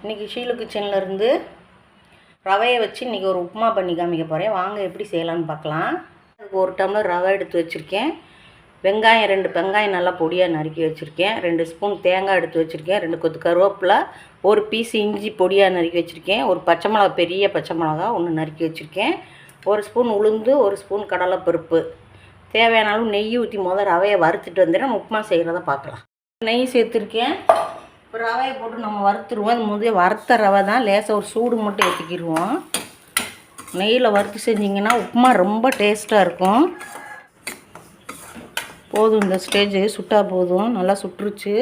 இன்றைக்கி ஷீலு கிச்சன்லேருந்து ரவையை வச்சு இன்றைக்கி ஒரு உப்புமா பண்ணி காமிக்க போகிறேன். வாங்க எப்படி செய்யலான்னு பார்க்கலாம். அதுக்கு 1 டம்ளர் ரவை எடுத்து வச்சுருக்கேன். வெங்காயம் 2 வெங்காயம் நல்லா பொடியாக நறுக்கி வச்சுருக்கேன். 2 ஸ்பூன் தேங்காய் எடுத்து வச்சுருக்கேன். 2 கொத்து கருவேப்பிலை, 1 பீஸ் இஞ்சி பொடியாக நறுக்கி வச்சுருக்கேன். ஒரு பச்சை மிளகா, பெரிய பச்சை மிளகா 1 நறுக்கி வச்சுருக்கேன். 1 ஸ்பூன் உளுந்து, 1 ஸ்பூன் கடலைப்பருப்பு. தேவையான அளவு நெய் ஊற்றி ரவையை வறுத்துட்டு வந்துட்டு நம்ம உப்புமா செய்கிறத பார்க்கலாம். நெய் சேர்த்துருக்கேன். இப்போ ரவையை போட்டு நம்ம வறுத்துருவோம். அது முதல்ல வறுத்த ரவை தான், லேசாக ஒரு சூடு மட்டும் ஏற்றிக்கிடுவோம். நெய்யில் வறுத்து செஞ்சிங்கன்னா உப்புமா ரொம்ப டேஸ்ட்டாக இருக்கும். போதும், இந்த ஸ்டேஜு சுட்டால் போதும். நல்லா சுட்டுருச்சு.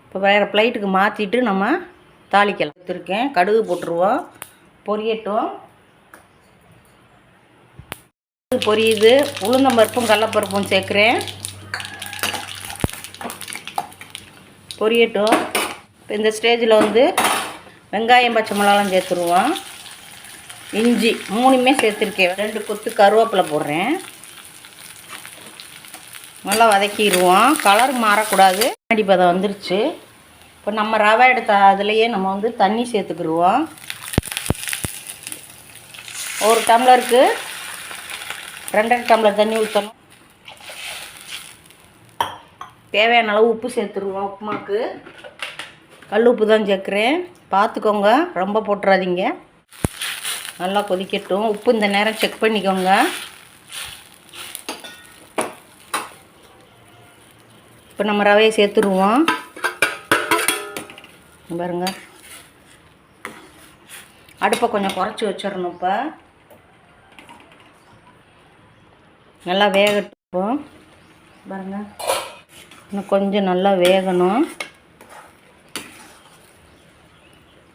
இப்போ வேறு பிளேட்டுக்கு மாற்றிட்டு நம்ம தாளிக்கலாம். எடுத்துருக்கேன். கடுகு போட்டுருவோம். பொரியட்டும். பொரியுது. உளுந்தம்பருப்பும் கடலைப்பருப்பும் சேர்க்குறேன். பொரியட்டும். இப்போ இந்த ஸ்டேஜில் வெங்காயம், பச்சை மிளகாலாம் சேர்த்துருவோம். இஞ்சி 3மே சேர்த்துருக்கேன். 2 கொத்து கருவேப்பிலை போடுறேன். நல்லா வதக்கிடுவோம். கலர் மாறக்கூடாது. அடிப்பதம் வந்துருச்சு. இப்போ நம்ம ரவை எடுத்த அதுலேயே நம்ம தண்ணி சேர்த்துக்கிடுவோம். 1 டம்ளருக்கு 2 டம்ளர் தண்ணி ஊற்றணும். தேவையான அளவு உப்பு சேர்த்துருவோம். உப்புமாக்கு கல் உப்பு தான் சேர்க்குறேன், பார்த்துக்கோங்க, ரொம்ப போட்டுறாதீங்க. நல்லா கொதிக்கட்டும். உப்பு இந்த நேரம் செக் பண்ணிக்கோங்க. இப்போ நம்ம ரவையை சேர்த்துருவோம். பாருங்க, அடுப்பை கொஞ்சம் குறைச்சி வச்சிடணும். இப்போ நல்லா வேகட்டும். பாருங்க, இன்னும் கொஞ்சம் நல்லா வேகணும்.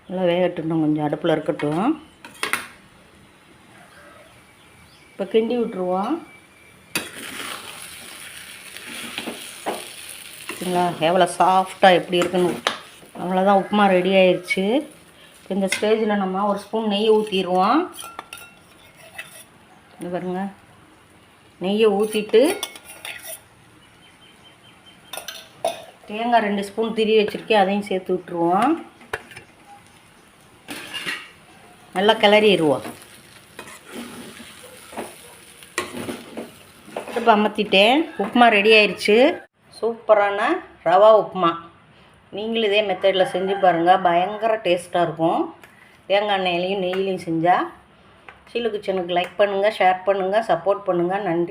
நல்லா வேகட்டும். கொஞ்சம் அடுப்பில் இருக்கட்டும். இப்போ கிண்டி விட்டுருவோம். சரிங்களா, எவ்வளோ சாஃப்டாக எப்படி இருக்குன்னு. அவ்வளோதான், உப்புமா ரெடி ஆயிடுச்சு. இப்போ இந்த ஸ்டேஜில் நம்ம 1 ஸ்பூன் நெய் ஊற்றிடுவோம். இது பாருங்க, நெய்யை ஊற்றிட்டு தேங்காய் 2 ஸ்பூன் திரி வச்சுருக்கேன், அதையும் சேர்த்து விட்டுருவோம். நல்லா கிளறிடுவோம். அடுப்பு அமர்த்திட்டேன். உப்புமா ரெடி ஆயிடுச்சு. சூப்பரான ரவா உப்புமா. நீங்களும் இதே மெத்தடில் செஞ்சு பாருங்கள். பயங்கர டேஸ்ட்டாக இருக்கும். தேங்காய் எண்ணெயிலையும் நெய்யிலையும் செஞ்சால். ஷீலு கிச்சனுக்கு லைக் பண்ணுங்கள், ஷேர் பண்ணுங்கள், சப்போர்ட் பண்ணுங்கள். நன்றி.